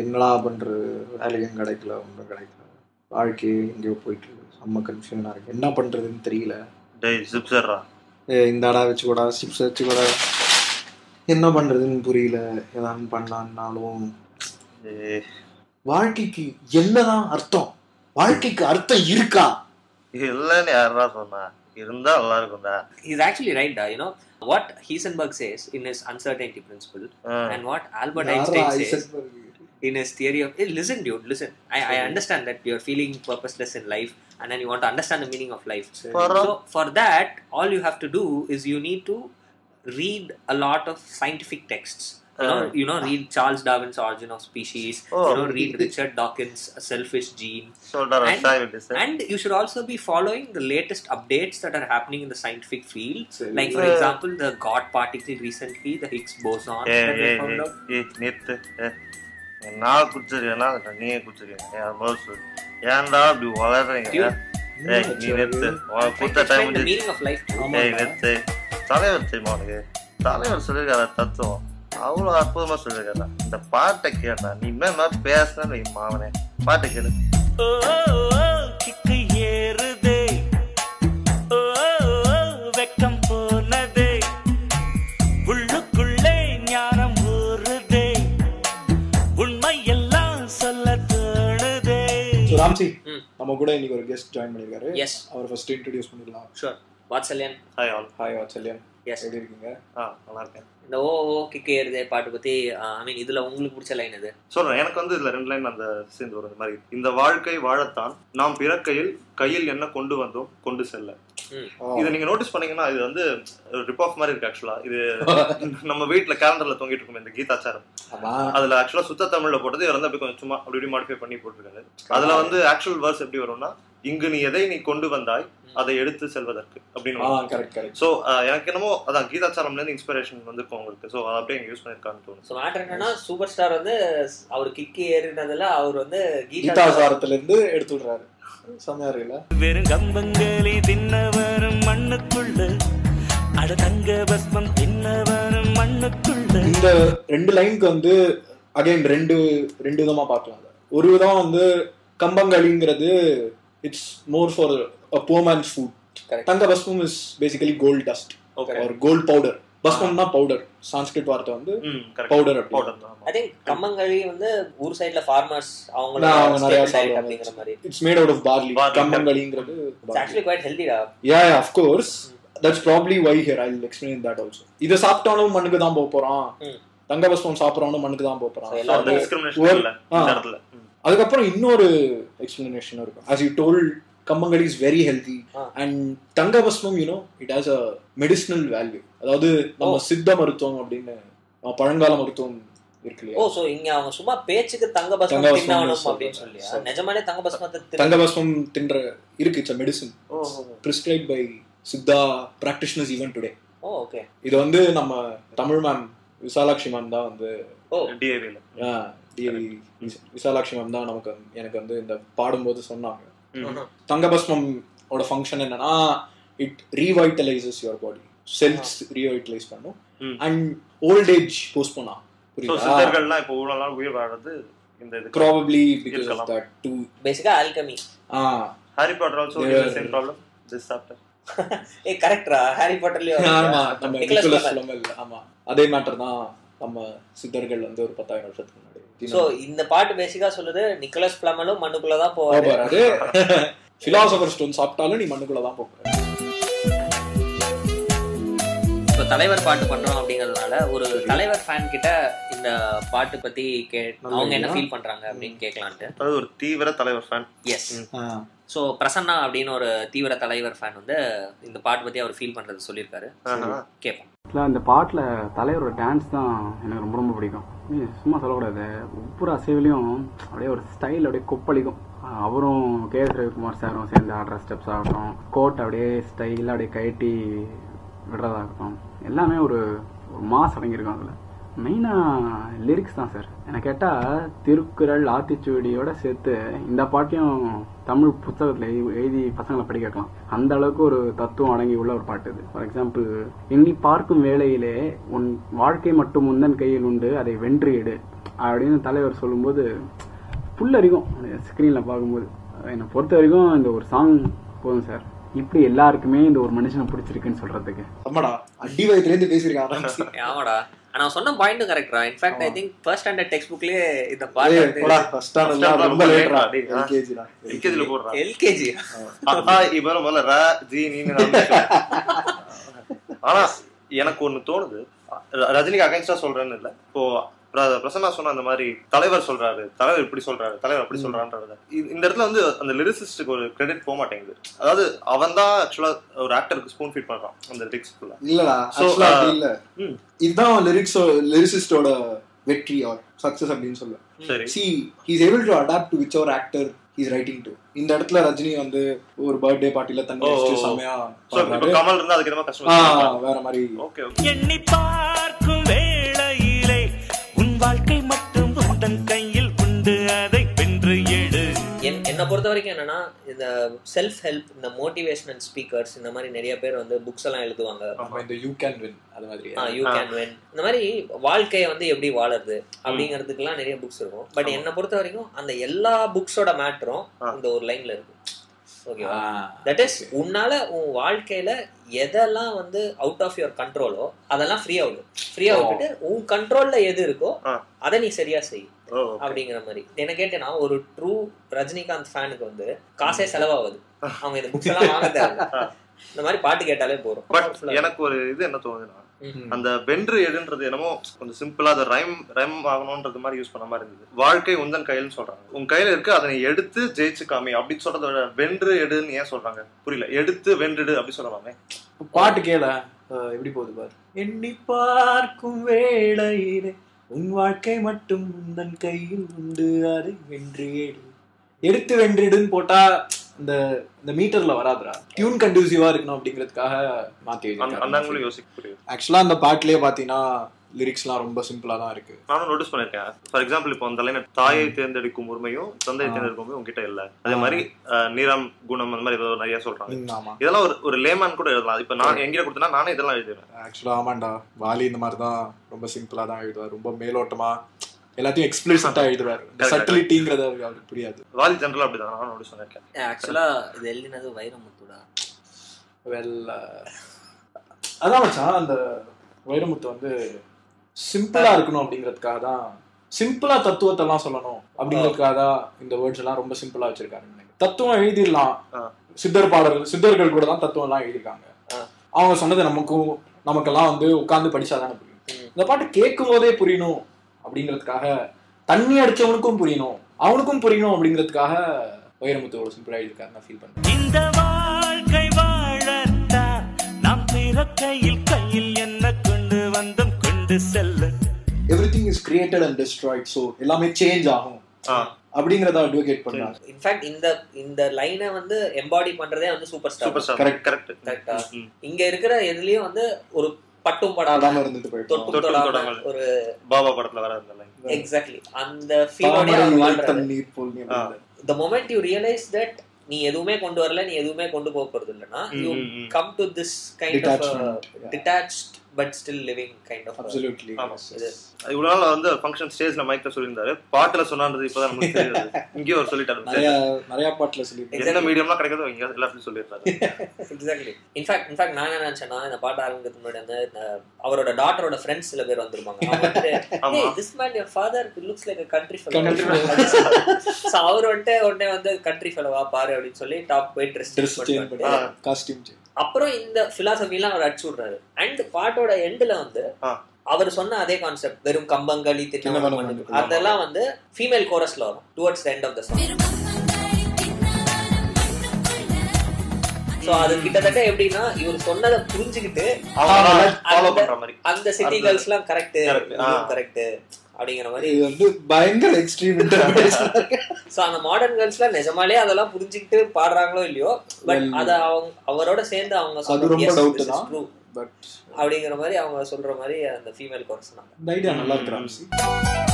என்னடா பண்ணுறது, வேலையும் கிடைக்கல, ஒன்றும் கிடைக்கல, வாழ்க்கையே எங்கேயோ போயிட்டு செம்ம கன்ஃபியூஷனாக இருக்குது, என்ன பண்ணுறதுன்னு தெரியல. இந்தாடா வச்சுக்கூடா, சிப்ஸ் வச்சுக்கூடா, என்ன பண்ணுறதுன்னு புரியல. ஏதாவது பண்ணலான்னாலும் வாழ்க்கைக்கு என்னதான் அர்த்தம், வாழ்க்கைக்கு அர்த்தம் இருக்கா இல்லன்னு யாரா சொன்னா, இருந்தா நல்லா இருக்கும்டா. He's actually right, you know what Heisenberg says in his uncertainty principle, and what Albert Einstein says in his theory of listen dude, listen, I understand that you're feeling purposeless in life and then you want to understand the meaning of life. So for that, all you have to do is you need to read a lot of scientific texts. Read Charles Darwin's Origin of Species. Read Richard Dawkins' A Selfish Gene. And you should also be following the latest updates that are happening in the scientific field. Like for example, the God particle recently, the Higgs boson that we found out. நான் குடிச்சிருக்கேன்னா நீயே குடிச்சிருக்கேன், ஏன்டா அப்படி வளர்றீங்க? நீ நெத்து கொடுத்த time நெத்து தலைவர் தெரியுமா உனக்கு? தலைவர் சொல்லிருக்கார தத்துவம் அவ்வளோ அற்புதமா சொல்லிருக்காரா. இந்த பாட்டை கேட்டா நீ மேல பேசின மாவனே, பாட்டை கேளு. வெக்கம் போனதே உள்ளுக்குள்ளே ஞானம் ஊறுதே, உண்மை எல்லாம் சொல்ல தோணுதே. ராம்சி நம்ம கூட இன்னைக்கு ஒரு கெஸ்ட் ஜாயின் பண்ணிருக்காரு. எஸ், அவர் ஃபர்ஸ்ட் இன்ட்ரோ듀ce பண்ணிடலாம். Sure. Vatsalyan. Hi all. Hi Vatsalyan. Yes, எப்படி இருக்கீங்க? நல்லா இருக்கேன். இந்த ஓ கிக்கு ஏறுதே பாட்டு பத்தி இதுல உங்களுக்கு பிடிச்ச லைன் எது சொல்றேன். எனக்கு வந்து இதுல 2 லைன் அந்த சேர்ந்து வர மாதிரி, இந்த வாழ்க்கை வாழத்தான் நாம் பிறக்கையில் கையில் என்ன கொண்டு வந்தோம் கொண்டு செல்ல. இதை நீங்க நோட்டீஸ் பண்ணீங்கன்னா இது வந்து ரிப் ஆஃப் மாதிரி இருக்கு. ஆக்சுவலா இது நம்ம வீட்டுல கேலண்டர்ல தொங்கிட்டு இருக்கும் இந்த கீதாச்சாரம். அதுல ஆக்சுவலா சுத்த தமிழ்ல போட்டது இவர் வந்து அப்படி கொஞ்சம் சும்மா அப்படி மாடிஃபை பண்ணி போட்டிருக்காரு. அதுல வந்து ஆக்சுவல் வேர்ஸ் எப்படி வரும்னா, இங்கு நீ எதை நீ கொண்டு வந்தாய் அதை எடுத்து செல்வதற்கு அப்படின்னு. சோ எனக்கு என்னமோ அதான் கீதாச்சாரம்ல இருந்து இன்ஸ்பிரேஷன் வந்திருக்கும் உங்களுக்கு. சோ அதை அப்படியே யூஸ் பண்ணிருக்கான்னு தோணும். சோ மேட்டர் என்னன்னா, சூப்பர் ஸ்டார் வந்து அவர் கிக்கு ஏறினதுல அவர் வந்து கீதாச்சாரத்துல இருந்து எடுத்து விடுறாரு. சமையல வெறும் கம்பங்களி தின்னவரும் மண்ணுக்குள்ள, அட தங்க பஸ்மம் தின்னவரும் மண்ணுக்குள்ள. இந்த 2 லைனுக்கு வந்து அகைன் ரெண்டு விதமா பார்க்கலாம். ஒரு விதம் வந்து கம்பங்களிங்கிறது it's more for a poor man's food. தங்க பஸ்மம் is basically gold dust or gold powder. பஸ்மம்னா பவுடர், சான்ஸ்கிரிட் வார்த்தை வந்து பவுடர். ஐ திங்க் கம்மங்களி வந்து ஊர் சைடுல ஃபார்மர்ஸ் அவங்க நிறைய சாப்பிடுவாங்க மாதிரி. It's made out of barley. கம்மங்களிங்கிறது இட்ஸ் ஆக்சுவலி குவைட் ஹெல்தி டா. Yeah, of course. That's probably why here I'll explain that also. இத சாப்பிட்டாலும் மண்ணுக்கு தான் போறான், தங்க பஸ்மம் சாப்பிடுறானும் மண்ணுக்கு தான் போறான். அதுக்கப்புறம் இன்னொரு எக்ஸ்பிளனேஷன் இருக்கும். as you told, கம்மங்களி is very healthy and தங்க பஸ்மம் it has a medicinal value. அதாவது நம்ம சித்த மருத்துவம் அப்படின்னு பழங்கால மருத்துவம் இருக்கு இல்லையா? சோ இங்க அவங்க சும்மா பேச்சுக்கு தங்க பஸ்மம் தின்னணும் அப்படின்னு சொல்லியா? நிஜமாவே தங்க பஸ்மம் தின்ற இருக்கு. It's a medicine prescribed by Siddha practitioners even today. Okay. இது வந்து நம்ம தமிழ் மேம் விசாலாட்சி மேம் தான் வந்து விசாலாட்சி மேம் தான் எனக்கு வந்து இந்த பாடும்போது சொன்னாங்க. தங்கபஸ்மம் ஓட ஃபங்க்ஷன் என்னன்னா, it revitalises your body, cells revitalise பண்ணும் அண்ட் ஓல்ட் ஏஜ் போஸ்ட்போன் ஆகும். சித்தர்கள்லாம் இப்போ இவ்வளவு நாள் உயிர் வாழறது இந்த இது probably because of that too. Basically alchemy. Harry Potter also has the same problem this chapter. கரெக்ட்டா? ஹாரி பாட்டர்லயே ஆமா, நம்ம நிக்கோலஸ் ஃப்ளமெல். ஆமா, அதே மேட்டர் தான் நம்ம சித்தர்கள் வந்து ஒரு 10,000 வருஷத்துக்கு முன்னாடி. சோ இந்த பாட்டு பேசிக்கா சொல்லுது, நிக்கோலஸ் ஃப்ளமெலும் மண்ணுக்குள்ள தான் போவாரு. பிலாசபர் ஸ்டோன் சாப்பிட்டாலும் நீ மண்ணுக்குள்ள தான் போற. இப்போ தலைவர் பாட்டு பண்றோம் அப்படிங்கிறதுனால ஒரு தலைவர் ஃபேன் கிட்ட இந்த பாட்டு பத்தி அவங்க என்ன ஃபீல் பண்றாங்க அப்படின்னு கேட்கலான்ட்டு. அது ஒரு தீவிர தலைவர் ஃபேன். எஸ். ஸோ பிரசன்னா அப்படின்னு ஒரு தீவிர தலைவர் ஃபேன் வந்து இந்த பாட்டு பத்தி அவர் ஃபீல் பண்றது சொல்லியிருக்காரு. கேட்போம். அந்த பாட்டில் தலைவரோட டான்ஸ் தான் எனக்கு ரொம்ப ரொம்ப பிடிக்கும். சும்மா சொல்லக்கூடாது, ஒவ்வொரு அசைவிலையும் அப்படியே ஒரு ஸ்டைல் அப்படியே கொப்பளிக்கும். அவரும் கே.எஸ். ரவிக்குமார் சாரும் சேர்ந்து ஆடுற ஸ்டெப்ஸ் ஆகட்டும், கோட் அப்படியே ஸ்டைலாக அப்படியே கட்டி விடுறதாகட்டும், எல்லாமே ஒரு மாஸ் அடங்கியிருக்கும். அதில் மெயினாக லிரிக்ஸ் தான் சார். எனக்கு கேட்டால் திருக்குறள் ஆத்திச்சூடியோட சேர்த்து இந்த பாட்டையும் தமிழ் புத்தகத்தில் எழுதி பசங்களை படிக்க வைக்கலாம். அந்த அளவுக்கு ஒரு தத்துவம் அடங்கி உள்ள ஒரு பாட்டு இது. ஃபார் எக்ஸாம்பிள், எண்ணி பார்க்கும் வேளையிலே உன் வாழ்க்கை மட்டும் முந்தன் கையில் உண்டு, அதை வென்று எடு, அப்படின்னு தலைவர் சொல்லும்போது புல்லரிக்கும் ஸ்க்ரீனில் பார்க்கும்போது. என்னை பொறுத்த வரைக்கும் இந்த ஒரு சாங் போதும் சார், இப்படி எல்லாருக்குமே இந்த ஒரு மனுஷனை பிடிச்சிருக்குன்னு சொல்றதுக்கு. ஆமாடா, அடி வயிற்றுலேருந்து பேசியிருக்காங்க. ஆமாடா, நான் சொன்ன பாயிண்ட் கரெக்டா. In fact I think first standard text புக்லயே இந்த பாட்டு ஃபர்ஸ்ட் ஸ்டாண்டர்ட்ல ரொம்ப லேட்டா எல்கேஜில போடுறா. எல்கேஜி இவர முதல்ல ரா ஜி நீங்க. ஆனா எனக்கு ஒண்ணு தோணுது, ரஜினிக்கு அகைன்ஸ்டா சொல்றேன்னு இல்ல. இப்போ பிரசன்னா சொன்ன அந்த மாதிரி தலைவர் சொல்றாரு, தலைவர் இப்படி சொல்றாரு, தலைவர் அப்படி சொல்றான்றது இந்த இடத்துல வந்து அந்த லிரிசிஸ்டுக்கு ஒரு கிரெடிட் போக மாட்டேங்குது. அதாவது அவன் தான் ஆக்சுவலா ஒரு ஆக்டருக்கு ஸ்பூன் ஃபீட் பண்றான் அந்த லிரிக்ஸ்க்குள்ள. இல்லடா, இல்ல இதுதான் லிரிசிஸ்டோட வெற்றி ஆர் சக்சஸ் அப்படின்னு சொல்ல. சரி, see he is able to adapt to whichever actor he is writing to. இந்த இடத்துல ரஜினி வந்து ஒரு பர்த்டே பார்ட்டில தண்ணி வச்சிட்டு சமயா கமல் இருந்தா அதுக்கு என்ன கஷ்டம் வேற மாதிரி. Okay okay. எண்ணி பார்க்கும் வேளையிலே உன் வாழ்க்கை மட்டும் உந்தன் கையில் உண்டு, அதை வென்று எடு. என்னை பொறுத்த வரைக்கும் என்னன்னா, இந்த செல்ஃப் ஹெல்ப், இந்த மோட்டிவேஷனல் ஸ்பீக்கர்ஸ், இந்த மாதிரி நிறைய பேர் வந்து புக்ஸ் எல்லாம் எழுதுவாங்க. இந்த யூ கேன் வின், அது மாதிரி யூ கேன் வின், இந்த மாதிரி வாழ்க்கையை வந்து எப்படி வாழறது அப்படிங்கிறதுக்கெல்லாம் நிறைய புக்ஸ் இருக்கும். பட் என்னை பொறுத்த வரைக்கும் அந்த எல்லா புக்ஸோட மேட்டரும் இந்த ஒரு லைன்ல இருக்கு. ஓகேவா? தட் இஸ், உன்னால உன் வாழ்க்கையில எதெல்லாம் வந்து அவுட் ஆஃப் யுவர் கண்ட்ரோலோ அதெல்லாம் ஃப்ரீயா விட்டுட்டு உன் கண்ட்ரோல்ல எது இருக்கோ அதை நீ சரியா செய் அப்படிங்கிற மாதிரி. என்ன கேட்டேன்னா, ஒரு ட்ரூ ரஜினிகாந்த் ஃபேனுக்கு வந்து காசே செலவாகுது, அவங்க இந்த புக்ஸ் எல்லாம் வாங்க தேவை, இந்த மாதிரி பாட்டு கேட்டாலே போறோம். பட் எனக்கு ஒரு இது என்ன தோணுதுன்னா, அந்த வென்று எடுன்றது என்னமோ கொஞ்சம் சிம்பிளா அதை ரைம் ஆகணும்ன்றது மாதிரி யூஸ் பண்ண மாதிரி இருந்தது. வாழ்க்கை உந்தன் கையில்னு சொல்றாங்க, உன் கையில இருக்கு, அதை எடுத்து ஜெயிச்சு காமி அப்படின்னு சொல்றத வென்று எடுன்னு ஏன் சொல்றாங்க புரியல. எடுத்து வென்றுடு அப்படி சொல்லலாமே. பாட்டு கேள எப்படி போகுது பாரு. எண்ணி பார்க்கும் வேளையிலே உன் வாழ்க்கை மட்டும் உந்தன் கையில் உண்டு, அதை வென்று எடு. எடுத்து வென்றுடுன்னு போட்டா இந்த மீட்டர்ல வராதுடா. டியூன் கண்டியூசிவா இருக்கணும் அப்படிங்கிறதுக்காக மாத்தி யோசிக்க. ஆக்சுவலா அந்த பாட்டுலயே பாத்தீங்கன்னா லிரிக்ஸ்லாம் ரொம்ப சிம்பிளா தான் இருக்கு. நானும் நோட்டீஸ் பண்ணிருக்கேன். ஃபார் எக்ஸாம்பிள், இப்போ அந்த லைன் தாயை தேர்ந்தெடுக்கும் உரிமையும் தந்தையை தேர்ந்தெடுக்கும் உரிமையும் உங்ககிட்ட இல்ல, அதே மாதிரி நீரம் குணம் அந்த மாதிரி ஏதோ நிறைய சொல்றாங்க. இதெல்லாம் ஒரு லேமேன் கூட எழுதலாம். இப்ப நான் எங்கிட்ட கொடுத்தனா நானே இதெல்லாம் எழுதுவேன். ஆக்சுவலா ஆமாண்டா, வாலி இந்த மாதிரிதான் ரொம்ப சிம்பிளா தான் எழுதுவார், ரொம்ப மேலோட்டமா எல்லாத்தையும் எக்ஸ்பிளிசிட்டா எழுதுவார். சட்டிலிட்டிங்கிறது அவருக்கு புரியாது. வாலி ஜெனரலா அப்படிதான் நான் நோட்டீஸ் பண்ணிருக்கேன். ஆக்சுவலா இது எழுதினது வைரமுத்துடா. வெல் அதான் மச்சான், அந்த வைரமுத்து வந்து சிம்பிளா இருக்கணும் அப்படிங்கிறதுக்காக தான், சிம்பிளா தத்துவத்தை எல்லாம் சொல்லணும் அப்படிங்கிறதுக்காக தான் இந்த வேர்ட்ஸ் எல்லாம் ரொம்ப சிம்பிளா வச்சிருக்காங்க. தத்துவம் எழுதிடலாம், சித்தர்கள் கூட தான் தத்துவம் எல்லாம் எழுதிருக்காங்க. அவங்க சொன்னது நமக்கெல்லாம் வந்து உட்கார்ந்து படிச்சாதானே புரியும். இந்த பாட்டு கேட்கும் போதே புரியணும் அப்படிங்கிறதுக்காக, தண்ணி அடிச்சவனுக்கும் புரியணும் அவனுக்கும் புரியணும் அப்படிங்கிறதுக்காக வைரமுத்து ஒரு சிம்பிளா எழுதிருக்காரு. நான் ஃபீல் பண்றேன். இந்த வாழ்க்கை வாழத்தான் நாம் பிறக்கையில் கையில் என்ன கொண்டு வந்தோம் கொண்டு செல்ல. Everything is created and destroyed, so எல்லாமே சேஞ்ச் ஆகும் அப்படிங்கறத அட்வொகேட் பண்றாங்க. இன்ஃபேக்ட் இந்த லைனை வந்து எம்பாடி பண்றதே வந்து சூப்பர் ஸ்டார். கரெக்ட்டா? இங்க இருக்கிற எதுலயும் வந்து ஒரு பட்டும் படாம இருந்துட்டு போயிட்டு ஒரு பாபா படத்துல வர அந்த லைன். எக்ஸாக்ட்லி அந்த ஃபீலோட வாழ்றாரு. The moment you realize that நீ எதுவுமே கொண்டு வரல, நீ எதுவுமே கொண்டு போக போறது இல்லைன்னா, you come to this kind of detached but still living kind of. Absolutely. இவ்வளவு நாள் வந்து ஃபங்க்ஷன் ஸ்டேஜ்ல மைக்ல சொல்லியிருந்தாரு, பாட்டுல சொன்னான்றது இப்பதான் நமக்கு தெரியுது. இங்கே ஒரு சொல்லிட்டாரு, நிறைய பாட்டுல சொல்லியிருக்காரு. என்ன மீடியம்லாம் கிடைக்காதோ இங்க எல்லாத்தையும் சொல்லியிருக்காரு. எக்ஸாக்ட்லி. இன்ஃபேக்ட் நான் என்ன நினைச்சேன்னா, இந்த பாட்டு ஆரம்பிக்கிறதுக்கு முன்னாடி வந்து அவரோட டாட்டரோட ஃப்ரெண்ட்ஸ் சில பேர் வந்திருப்பாங்க. hey, this man your father looks like a country fellow. So அவர் உடனே வந்து country fellow வா பாரு அப்படின்னு சொல்லி டாப் போய் ட்ரெஸ் பண்ணி காஸ்டியூம். அப்புறம் இந்த பிலாசபி எல்லாம் அவர் அடிச்சு விடுறாரு. அண்ட் பாட்டோட எண்ட்ல வந்து அவர் சொன்ன அதே கான்செப்ட், வெறும் கம்பங்களி திட்டம், அதெல்லாம் வந்து ஃபீமேல் கோரஸ்ல வரும் towards the end of the song. So அது கிட்டத்தட்ட எப்படின்னா, இவர் சொன்னதை புரிஞ்சுக்கிட்டு அந்த சிட்டி கேர்ள்ஸ் எல்லாம் கரெக்ட் அப்படிங்கிற மாதிரி வந்து பயங்கர எக்ஸ்ட்ரீம் இன்டர்பிரேஷன். சோ அந்த மாடர்ன் கேர்ள்ஸ்லாம் நிஜமாலே அதெல்லாம் புரிஞ்சுக்கிட்டு பாடுறாங்களோ இல்லையோ, பட் அத அவரோட சேர்ந்து அவங்க சொல்றாங்க அப்படிங்கிற மாதிரி அவங்க சொல்ற மாதிரி அந்த ஃபீமேல் கோர்ஸ் தான். ஐடியா நல்லா இருக்கு.